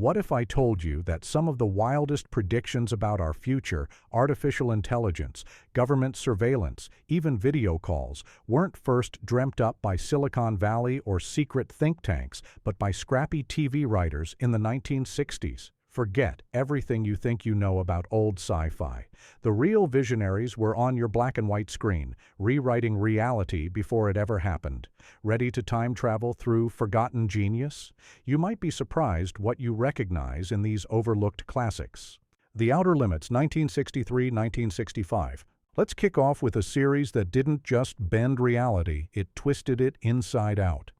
What if I told you that some of the wildest predictions about our future, artificial intelligence, government surveillance, even video calls, weren't first dreamt up by Silicon Valley or secret think tanks, but by scrappy TV writers in the 1960s? Forget everything you think you know about old sci-fi. The real visionaries were on your black and white screen, rewriting reality before it ever happened. Ready to time travel through forgotten genius? You might be surprised what you recognize in these overlooked classics. The Outer Limits, 1963-1965. Let's kick off with a series that didn't just bend reality, it twisted it inside out.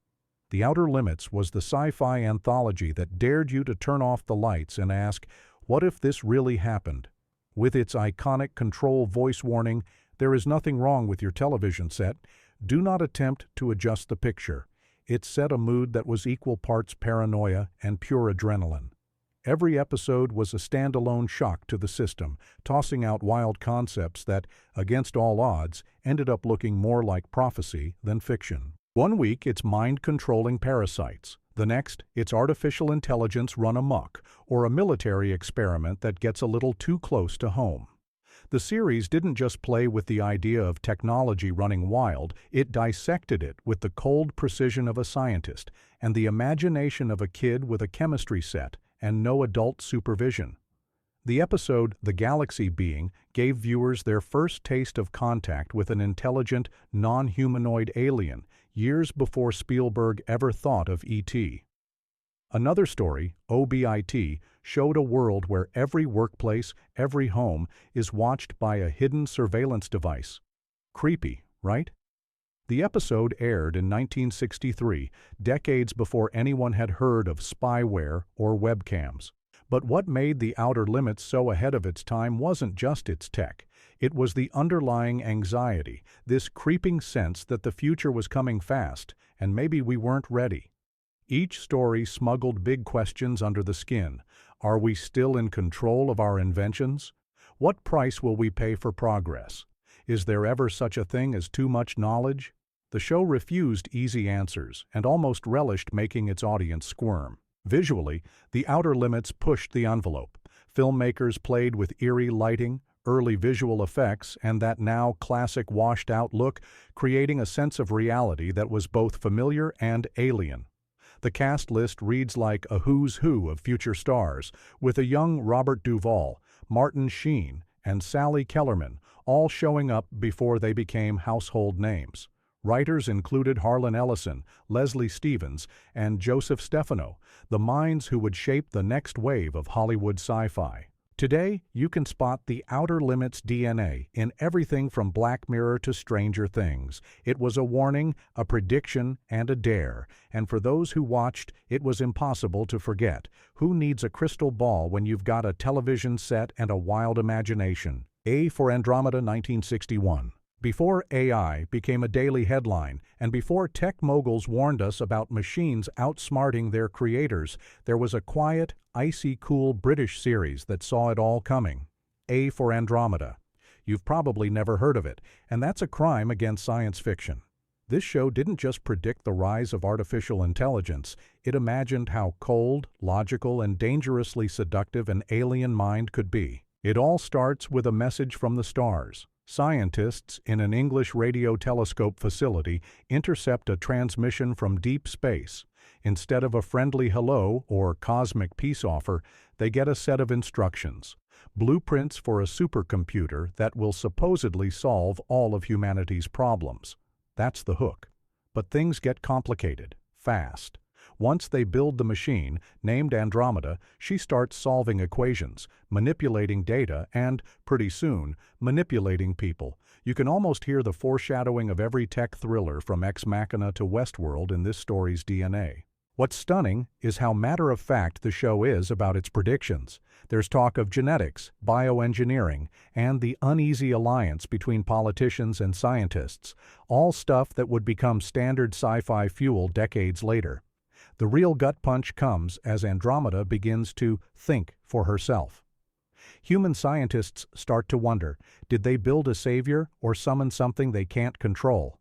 The Outer Limits was the sci-fi anthology that dared you to turn off the lights and ask, what if this really happened? With its iconic control voice warning, there is nothing wrong with your television set, do not attempt to adjust the picture. It set a mood that was equal parts paranoia and pure adrenaline. Every episode was a standalone shock to the system, tossing out wild concepts that, against all odds, ended up looking more like prophecy than fiction. One week, it's mind-controlling parasites. The next, it's artificial intelligence run amok, or a military experiment that gets a little too close to home. The series didn't just play with the idea of technology running wild, it dissected it with the cold precision of a scientist and the imagination of a kid with a chemistry set and no adult supervision. The episode The Galaxy Being gave viewers their first taste of contact with an intelligent, non-humanoid alien, years before Spielberg ever thought of E.T. Another story, OBIT, showed a world where every workplace, every home, is watched by a hidden surveillance device. Creepy, right? The episode aired in 1963, decades before anyone had heard of spyware or webcams. But what made The Outer Limits so ahead of its time wasn't just its tech. It was the underlying anxiety, this creeping sense that the future was coming fast, and maybe we weren't ready. Each story smuggled big questions under the skin. Are we still in control of our inventions? What price will we pay for progress? Is there ever such a thing as too much knowledge? The show refused easy answers and almost relished making its audience squirm. Visually, The Outer Limits pushed the envelope. Filmmakers played with eerie lighting, early visual effects, and that now classic washed-out look, creating a sense of reality that was both familiar and alien. The cast list reads like a who's who of future stars, with a young Robert Duvall, Martin Sheen, and Sally Kellerman, all showing up before they became household names. Writers included Harlan Ellison, Leslie Stevens, and Joseph Stefano, the minds who would shape the next wave of Hollywood sci-fi. Today, you can spot The Outer Limits DNA in everything from Black Mirror to Stranger Things. It was a warning, a prediction, and a dare, and for those who watched, it was impossible to forget. Who needs a crystal ball when you've got a television set and a wild imagination? A for Andromeda, 1961. Before AI became a daily headline, and before tech moguls warned us about machines outsmarting their creators, there was a quiet, icy cool British series that saw it all coming. A for Andromeda. You've probably never heard of it, and that's a crime against science fiction. This show didn't just predict the rise of artificial intelligence, it imagined how cold, logical, and dangerously seductive an alien mind could be. It all starts with a message from the stars. Scientists in an English radio telescope facility intercept a transmission from deep space. Instead of a friendly hello or cosmic peace offer, they get a set of instructions. Blueprints for a supercomputer that will supposedly solve all of humanity's problems. That's the hook. But things get complicated, fast. Once they build the machine, named Andromeda, she starts solving equations, manipulating data, and, pretty soon, manipulating people. You can almost hear the foreshadowing of every tech thriller from Ex Machina to Westworld in this story's DNA. What's stunning is how matter-of-fact the show is about its predictions. There's talk of genetics, bioengineering, and the uneasy alliance between politicians and scientists, all stuff that would become standard sci-fi fuel decades later. The real gut punch comes as Andromeda begins to think for herself. Human scientists start to wonder, did they build a savior or summon something they can't control?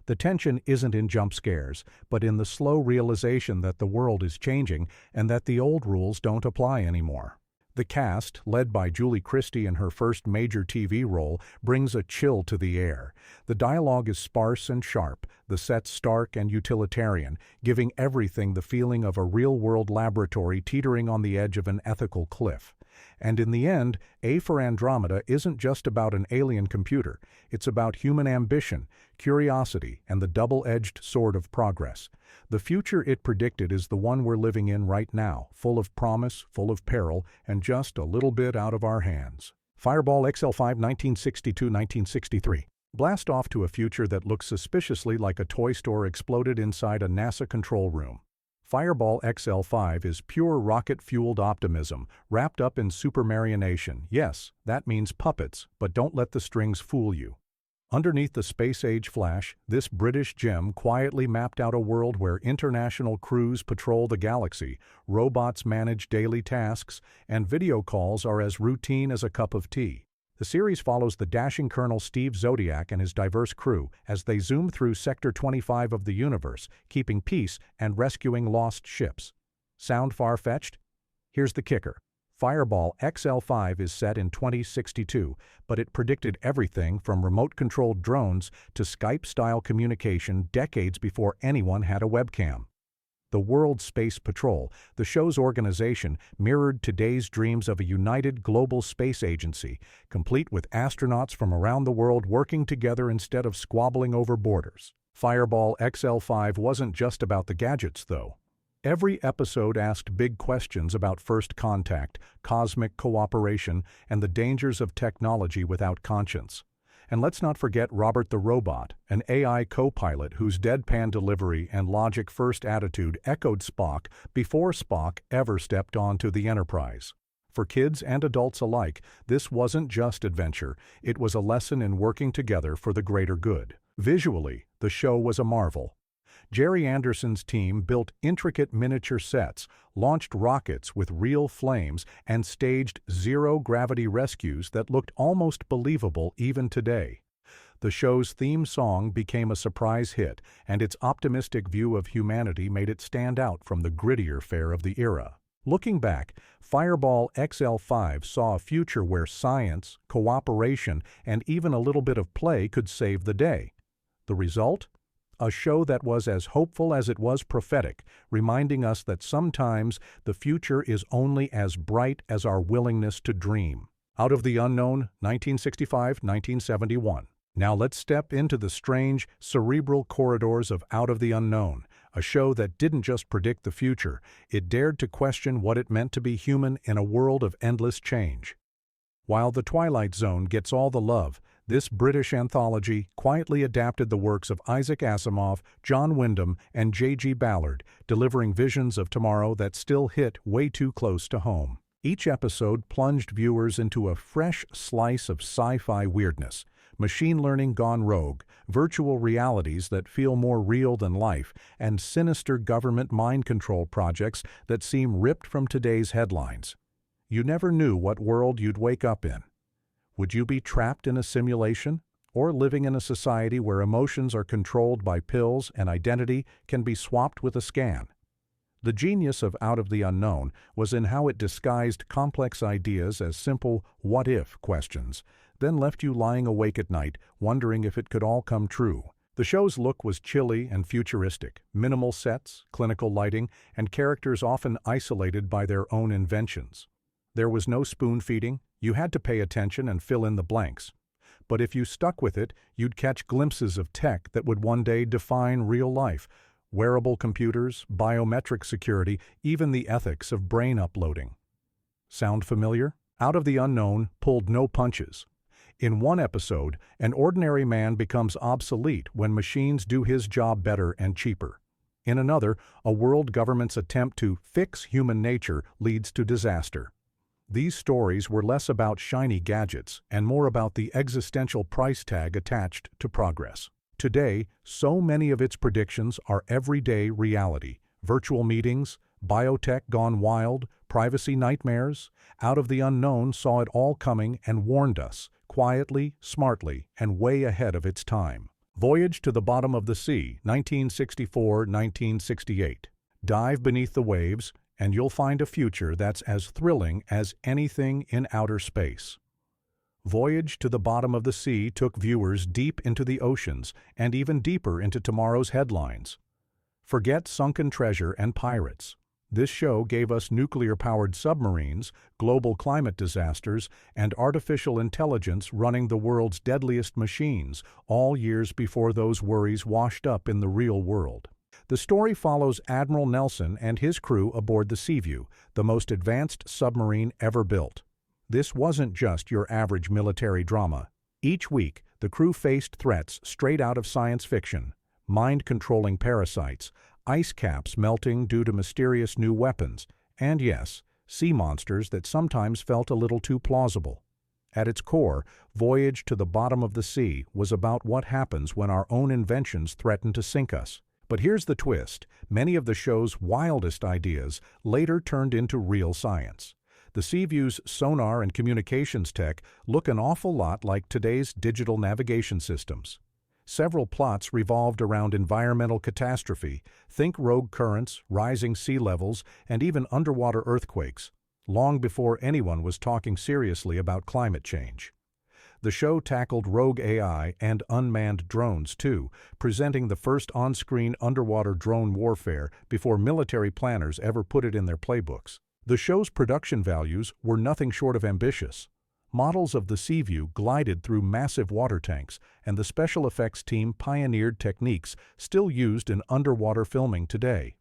The tension isn't in jump scares, but in the slow realization that the world is changing and that the old rules don't apply anymore. The cast, led by Julie Christie in her first major TV role, brings a chill to the air. The dialogue is sparse and sharp, the sets stark and utilitarian, giving everything the feeling of a real-world laboratory teetering on the edge of an ethical cliff. And in the end, A for Andromeda isn't just about an alien computer. It's about human ambition, curiosity, and the double-edged sword of progress. The future it predicted is the one we're living in right now, full of promise, full of peril, and just a little bit out of our hands. Fireball XL5 1962-1963. Blast off to a future that looks suspiciously like a toy store exploded inside a NASA control room. Fireball XL5 is pure rocket-fueled optimism, wrapped up in supermarionation. Yes, that means puppets, but don't let the strings fool you. Underneath the space-age flash, this British gem quietly mapped out a world where international crews patrol the galaxy, robots manage daily tasks, and video calls are as routine as a cup of tea. The series follows the dashing Colonel Steve Zodiac and his diverse crew as they zoom through Sector 25 of the universe, keeping peace and rescuing lost ships. Sound far-fetched? Here's the kicker. Fireball XL5 is set in 2062, but it predicted everything from remote-controlled drones to Skype-style communication decades before anyone had a webcam. The World Space Patrol, the show's organization, mirrored today's dreams of a united global space agency, complete with astronauts from around the world working together instead of squabbling over borders. Fireball XL5 wasn't just about the gadgets, though. Every episode asked big questions about first contact, cosmic cooperation, and the dangers of technology without conscience. And let's not forget Robert the Robot, an AI co-pilot whose deadpan delivery and logic-first attitude echoed Spock before Spock ever stepped onto the Enterprise. For kids and adults alike, this wasn't just adventure, it was a lesson in working together for the greater good. Visually, the show was a marvel. Jerry Anderson's team built intricate miniature sets, launched rockets with real flames, and staged zero-gravity rescues that looked almost believable even today. The show's theme song became a surprise hit, and its optimistic view of humanity made it stand out from the grittier fare of the era. Looking back, Fireball XL5 saw a future where science, cooperation, and even a little bit of play could save the day. The result? A show that was as hopeful as it was prophetic, reminding us that sometimes the future is only as bright as our willingness to dream. Out of the Unknown, 1965-1971. Now let's step into the strange, cerebral corridors of Out of the Unknown, a show that didn't just predict the future, it dared to question what it meant to be human in a world of endless change. While The Twilight Zone gets all the love, this British anthology quietly adapted the works of Isaac Asimov, John Wyndham, and J.G. Ballard, delivering visions of tomorrow that still hit way too close to home. Each episode plunged viewers into a fresh slice of sci-fi weirdness, machine learning gone rogue, virtual realities that feel more real than life, and sinister government mind control projects that seem ripped from today's headlines. You never knew what world you'd wake up in. Would you be trapped in a simulation, or living in a society where emotions are controlled by pills and identity can be swapped with a scan? The genius of Out of the Unknown was in how it disguised complex ideas as simple what-if questions, then left you lying awake at night, wondering if it could all come true. The show's look was chilly and futuristic, minimal sets, clinical lighting, and characters often isolated by their own inventions. There was no spoon-feeding. You had to pay attention and fill in the blanks. But if you stuck with it, you'd catch glimpses of tech that would one day define real life. Wearable computers, biometric security, even the ethics of brain uploading. Sound familiar? Out of the Unknown pulled no punches. In one episode, an ordinary man becomes obsolete when machines do his job better and cheaper. In another, a world government's attempt to fix human nature leads to disaster. These stories were less about shiny gadgets and more about the existential price tag attached to progress. Today, so many of its predictions are everyday reality. Virtual meetings, biotech gone wild, privacy nightmares. Out of the Unknown saw it all coming and warned us, quietly, smartly, and way ahead of its time. Voyage to the Bottom of the Sea, 1964–1968. Dive beneath the waves, and you'll find a future that's as thrilling as anything in outer space. Voyage to the Bottom of the Sea took viewers deep into the oceans and even deeper into tomorrow's headlines. Forget sunken treasure and pirates. This show gave us nuclear-powered submarines, global climate disasters, and artificial intelligence running the world's deadliest machines, all years before those worries washed up in the real world. The story follows Admiral Nelson and his crew aboard the Seaview, the most advanced submarine ever built. This wasn't just your average military drama. Each week, the crew faced threats straight out of science fiction: mind-controlling parasites, ice caps melting due to mysterious new weapons, and yes, sea monsters that sometimes felt a little too plausible. At its core, Voyage to the Bottom of the Sea was about what happens when our own inventions threaten to sink us. But here's the twist: many of the show's wildest ideas later turned into real science. The Seaview's sonar and communications tech look an awful lot like today's digital navigation systems. Several plots revolved around environmental catastrophe, think rogue currents, rising sea levels, and even underwater earthquakes, long before anyone was talking seriously about climate change. The show tackled rogue AI and unmanned drones, too, presenting the first on-screen underwater drone warfare before military planners ever put it in their playbooks. The show's production values were nothing short of ambitious. Models of the Seaview glided through massive water tanks, and the special effects team pioneered techniques still used in underwater filming today.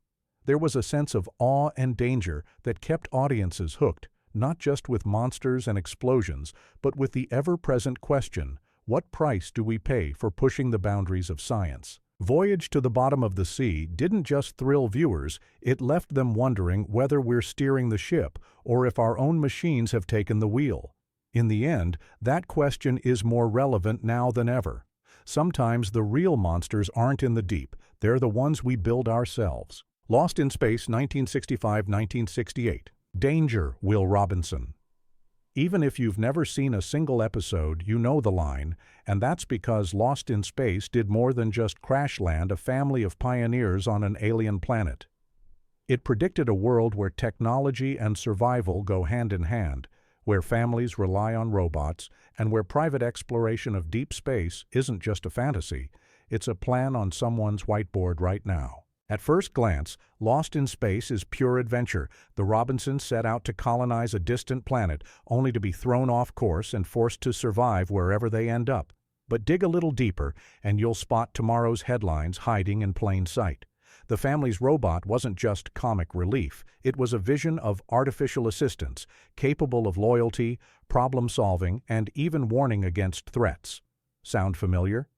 There was a sense of awe and danger that kept audiences hooked, not just with monsters and explosions, but with the ever-present question: what price do we pay for pushing the boundaries of science? Voyage to the Bottom of the Sea didn't just thrill viewers, it left them wondering whether we're steering the ship or if our own machines have taken the wheel. In the end, that question is more relevant now than ever. Sometimes the real monsters aren't in the deep, they're the ones we build ourselves. Lost in Space, 1965–1968. Danger, Will Robinson. Even if you've never seen a single episode, you know the line, and that's because Lost in Space did more than just crash land a family of pioneers on an alien planet. It predicted a world where technology and survival go hand in hand, where families rely on robots, and where private exploration of deep space isn't just a fantasy, it's a plan on someone's whiteboard right now. At first glance, Lost in Space is pure adventure. The Robinsons set out to colonize a distant planet, only to be thrown off course and forced to survive wherever they end up. But dig a little deeper, and you'll spot tomorrow's headlines hiding in plain sight. The family's robot wasn't just comic relief, it was a vision of artificial assistance, capable of loyalty, problem-solving, and even warning against threats. Sound familiar?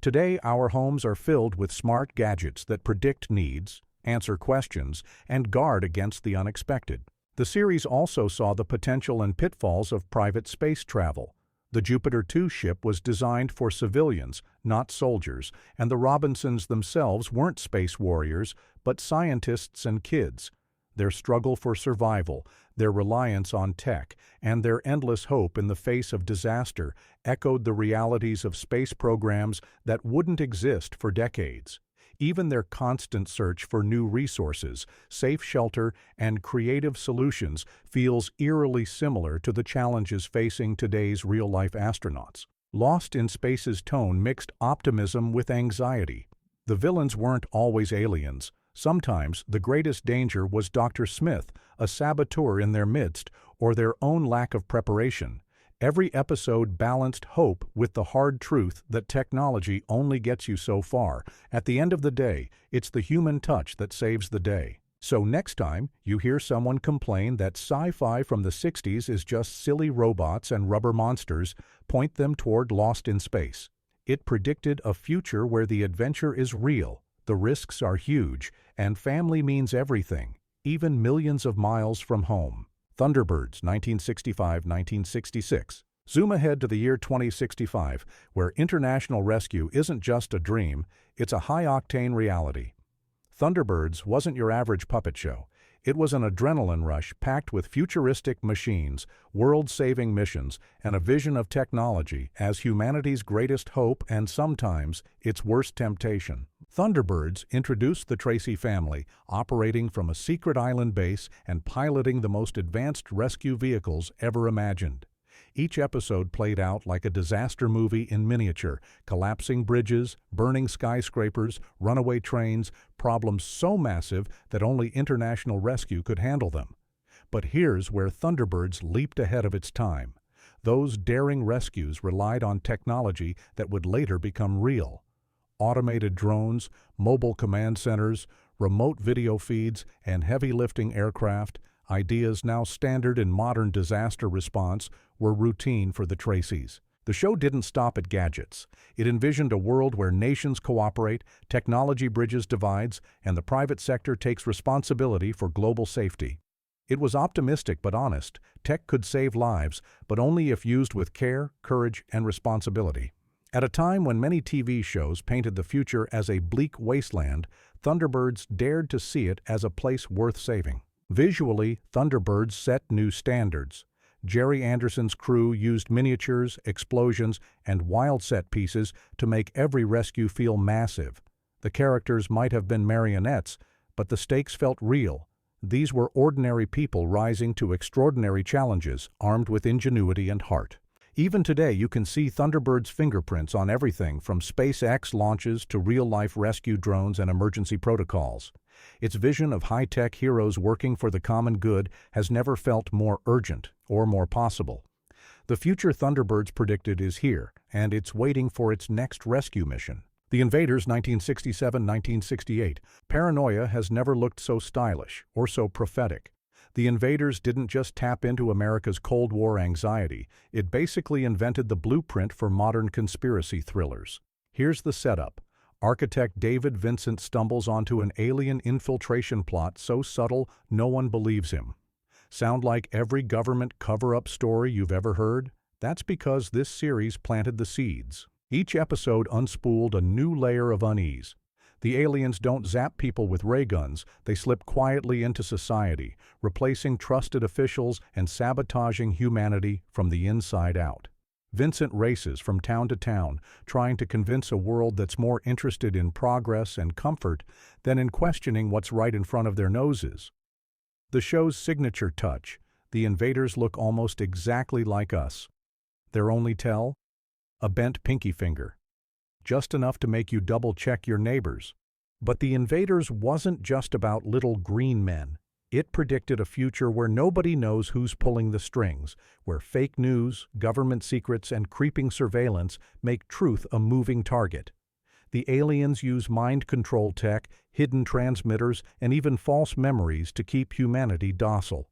Today, our homes are filled with smart gadgets that predict needs, answer questions, and guard against the unexpected. The series also saw the potential and pitfalls of private space travel. The Jupiter 2 ship was designed for civilians, not soldiers, and the Robinsons themselves weren't space warriors, but scientists and kids. Their struggle for survival, their reliance on tech, and their endless hope in the face of disaster echoed the realities of space programs that wouldn't exist for decades. Even their constant search for new resources, safe shelter, and creative solutions feels eerily similar to the challenges facing today's real-life astronauts. Lost in Space's tone mixed optimism with anxiety. The villains weren't always aliens. Sometimes the greatest danger was Dr. Smith, a saboteur in their midst, or their own lack of preparation. Every episode balanced hope with the hard truth that technology only gets you so far. At the end of the day, it's the human touch that saves the day. So next time you hear someone complain that sci-fi from the 60s is just silly robots and rubber monsters, point them toward Lost in Space. It predicted a future where the adventure is real, the risks are huge, and family means everything, even millions of miles from home. Thunderbirds, 1965–1966. Zoom ahead to the year 2065, where international rescue isn't just a dream, it's a high-octane reality. Thunderbirds wasn't your average puppet show. It was an adrenaline rush packed with futuristic machines, world-saving missions, and a vision of technology as humanity's greatest hope and sometimes its worst temptation. Thunderbirds introduced the Tracy family, operating from a secret island base and piloting the most advanced rescue vehicles ever imagined. Each episode played out like a disaster movie in miniature: collapsing bridges, burning skyscrapers, runaway trains, problems so massive that only international rescue could handle them. But here's where Thunderbirds leaped ahead of its time. Those daring rescues relied on technology that would later become real. Automated drones, mobile command centers, remote video feeds, and heavy-lifting aircraft, ideas now standard in modern disaster response, were routine for the Tracys. The show didn't stop at gadgets. It envisioned a world where nations cooperate, technology bridges divides, and the private sector takes responsibility for global safety. It was optimistic but honest. Tech could save lives, but only if used with care, courage, and responsibility. At a time when many TV shows painted the future as a bleak wasteland, Thunderbirds dared to see it as a place worth saving. Visually, Thunderbirds set new standards. Jerry Anderson's crew used miniatures, explosions, and wild set pieces to make every rescue feel massive. The characters might have been marionettes, but the stakes felt real. These were ordinary people rising to extraordinary challenges, armed with ingenuity and heart. Even today, you can see Thunderbird's fingerprints on everything from SpaceX launches to real-life rescue drones and emergency protocols. Its vision of high-tech heroes working for the common good has never felt more urgent or more possible. The future Thunderbirds predicted is here, and it's waiting for its next rescue mission. The Invaders 1967-1968. Paranoia has never looked so stylish or so prophetic. The Invaders didn't just tap into America's Cold War anxiety, it basically invented the blueprint for modern conspiracy thrillers. Here's the setup. Architect David Vincent stumbles onto an alien infiltration plot so subtle no one believes him. Sound like every government cover-up story you've ever heard? That's because this series planted the seeds. Each episode unspooled a new layer of unease. The aliens don't zap people with ray guns, they slip quietly into society, replacing trusted officials and sabotaging humanity from the inside out. Vincent races from town to town, trying to convince a world that's more interested in progress and comfort than in questioning what's right in front of their noses. The show's signature touch: the invaders look almost exactly like us. Their only tell? A bent pinky finger. Just enough to make you double-check your neighbors. But the Invaders wasn't just about little green men. It predicted a future where nobody knows who's pulling the strings, where fake news, government secrets, and creeping surveillance make truth a moving target. The aliens use mind control tech, hidden transmitters, and even false memories to keep humanity docile.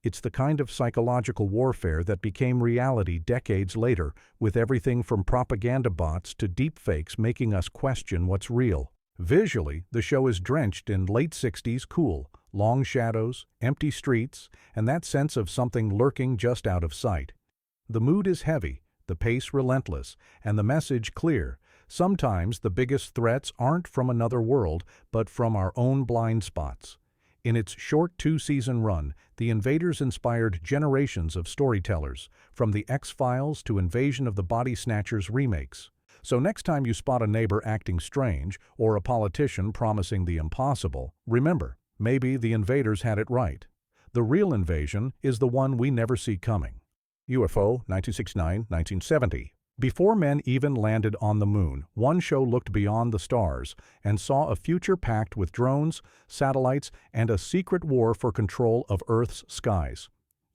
It's the kind of psychological warfare that became reality decades later, with everything from propaganda bots to deepfakes making us question what's real. Visually, the show is drenched in late 60s cool, long shadows, empty streets, and that sense of something lurking just out of sight. The mood is heavy, the pace relentless, and the message clear. Sometimes the biggest threats aren't from another world, but from our own blind spots. In its short two-season run, The Invaders inspired generations of storytellers, from The X-Files to Invasion of the Body Snatchers remakes. So next time you spot a neighbor acting strange, or a politician promising the impossible, remember, maybe the Invaders had it right. The real invasion is the one we never see coming. UFO 1969-1970. Before men even landed on the moon, one show looked beyond the stars and saw a future packed with drones, satellites, and a secret war for control of Earth's skies.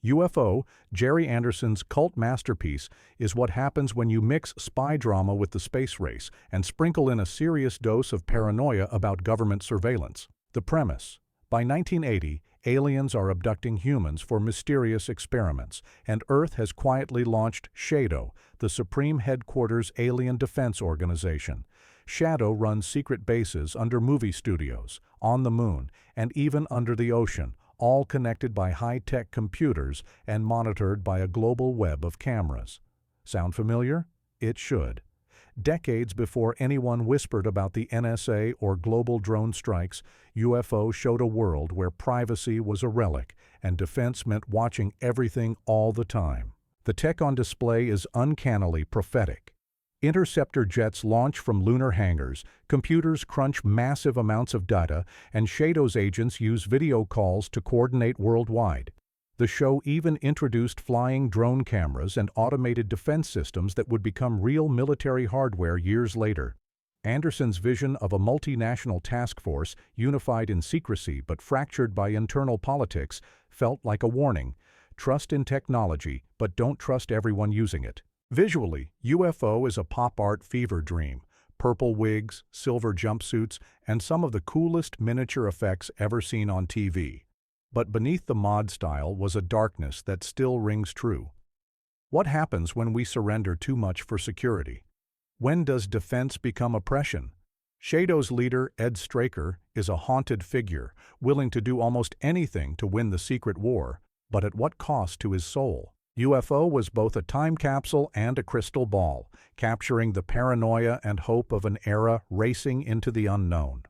UFO, Jerry Anderson's cult masterpiece, is what happens when you mix spy drama with the space race and sprinkle in a serious dose of paranoia about government surveillance. The premise: by 1980, aliens are abducting humans for mysterious experiments, and Earth has quietly launched SHADO, the Supreme Headquarters Alien Defense Organization. SHADO runs secret bases under movie studios, on the moon, and even under the ocean, all connected by high-tech computers and monitored by a global web of cameras. Sound familiar? It should. Decades before anyone whispered about the NSA or global drone strikes, UFO showed a world where privacy was a relic and defense meant watching everything all the time. The tech on display is uncannily prophetic. Interceptor jets launch from lunar hangars, computers crunch massive amounts of data, and Shadows agents use video calls to coordinate worldwide. The show even introduced flying drone cameras and automated defense systems that would become real military hardware years later. Anderson's vision of a multinational task force, unified in secrecy but fractured by internal politics, felt like a warning. Trust in technology, but don't trust everyone using it. Visually, UFO is a pop art fever dream. Purple wigs, silver jumpsuits, and some of the coolest miniature effects ever seen on TV. But beneath the mod style was a darkness that still rings true. What happens when we surrender too much for security? When does defense become oppression? Shadows leader Ed Straker is a haunted figure, willing to do almost anything to win the secret war, but at what cost to his soul? UFO was both a time capsule and a crystal ball, capturing the paranoia and hope of an era racing into the unknown.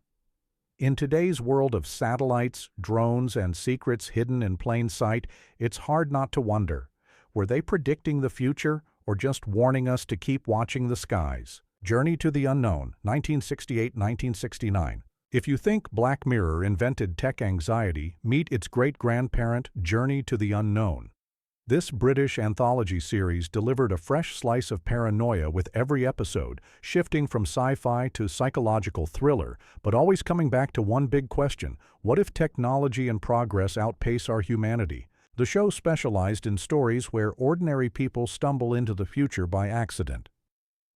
In today's world of satellites, drones, and secrets hidden in plain sight, it's hard not to wonder, were they predicting the future or just warning us to keep watching the skies? Journey to the Unknown, 1968-1969. If you think Black Mirror invented tech anxiety, meet its great-grandparent, Journey to the Unknown. This British anthology series delivered a fresh slice of paranoia with every episode, shifting from sci-fi to psychological thriller, but always coming back to one big question: what if technology and progress outpace our humanity? The show specialized in stories where ordinary people stumble into the future by accident.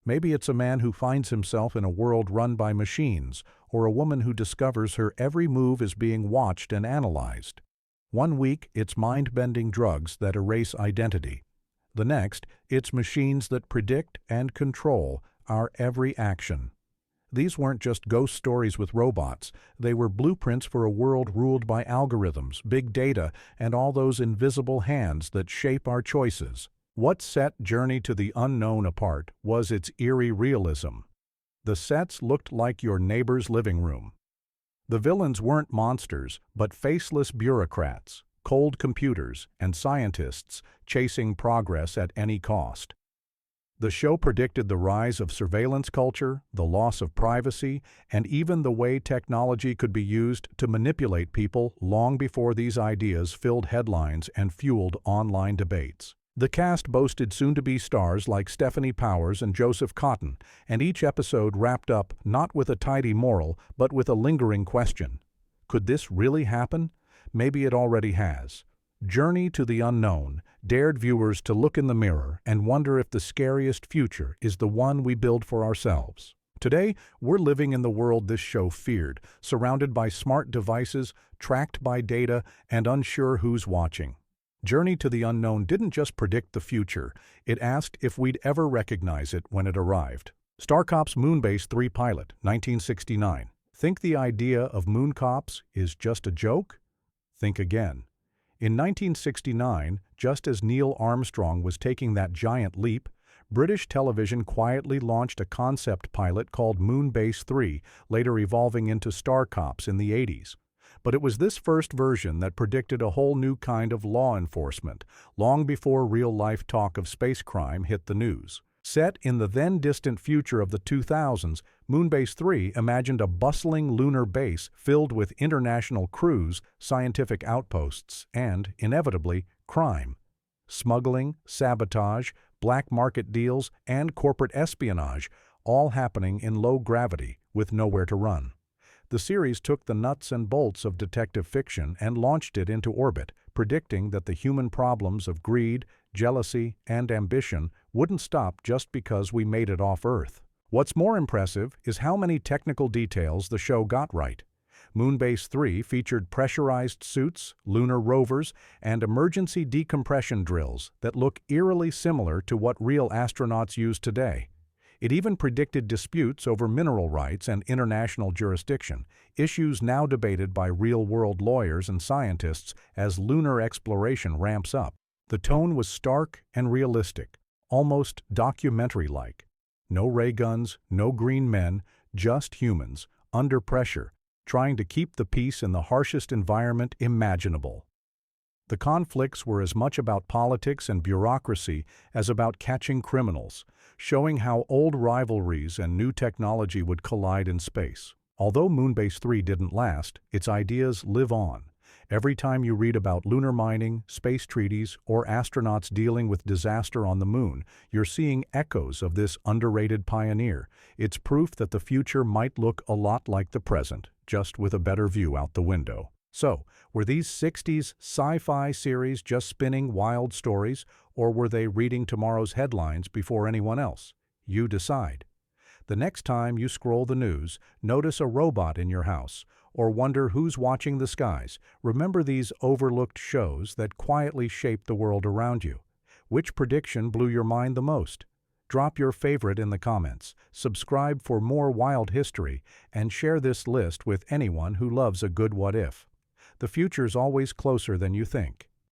Maybe it's a man who finds himself in a world run by machines, or a woman who discovers her every move is being watched and analyzed. One week, it's mind-bending drugs that erase identity. The next, it's machines that predict and control our every action. These weren't just ghost stories with robots. They were blueprints for a world ruled by algorithms, big data, and all those invisible hands that shape our choices. What set Journey to the Unknown apart was its eerie realism. The sets looked like your neighbor's living room. The villains weren't monsters, but faceless bureaucrats, cold computers, and scientists chasing progress at any cost. The show predicted the rise of surveillance culture, the loss of privacy, and even the way technology could be used to manipulate people long before these ideas filled headlines and fueled online debates. The cast boasted soon-to-be stars like Stephanie Powers and Joseph Cotton, and each episode wrapped up not with a tidy moral, but with a lingering question. Could this really happen? Maybe it already has. Journey to the Unknown dared viewers to look in the mirror and wonder if the scariest future is the one we build for ourselves. Today, we're living in the world this show feared, surrounded by smart devices, tracked by data, and unsure who's watching. Journey to the Unknown didn't just predict the future, it asked if we'd ever recognize it when it arrived. StarCop's Moonbase 3 pilot, 1969. Think the idea of moon cops is just a joke? Think again. In 1969, just as Neil Armstrong was taking that giant leap, British television quietly launched a concept pilot called Moonbase 3, later evolving into StarCops in the 80s. But it was this first version that predicted a whole new kind of law enforcement, long before real-life talk of space crime hit the news. Set in the then-distant future of the 2000s, Moonbase 3 imagined a bustling lunar base filled with international crews, scientific outposts, and, inevitably, crime. Smuggling, sabotage, black market deals, and corporate espionage, all happening in low gravity, with nowhere to run. The series took the nuts and bolts of detective fiction and launched it into orbit, predicting that the human problems of greed, jealousy, and ambition wouldn't stop just because we made it off Earth. What's more impressive is how many technical details the show got right. Moonbase 3 featured pressurized suits, lunar rovers, and emergency decompression drills that look eerily similar to what real astronauts use today. It even predicted disputes over mineral rights and international jurisdiction, issues now debated by real-world lawyers and scientists as lunar exploration ramps up. The tone was stark and realistic, almost documentary-like. No ray guns, no green men, just humans, under pressure, trying to keep the peace in the harshest environment imaginable. The conflicts were as much about politics and bureaucracy as about catching criminals, showing how old rivalries and new technology would collide in space. Although Moonbase 3 didn't last, its ideas live on. Every time you read about lunar mining, space treaties, or astronauts dealing with disaster on the moon, you're seeing echoes of this underrated pioneer. It's proof that the future might look a lot like the present, just with a better view out the window. So, were these 60s sci-fi series just spinning wild stories, or were they reading tomorrow's headlines before anyone else? You decide. The next time you scroll the news, notice a robot in your house, or wonder who's watching the skies, remember these overlooked shows that quietly shape the world around you. Which prediction blew your mind the most? Drop your favorite in the comments, subscribe for more wild history, and share this list with anyone who loves a good what if. The future's always closer than you think.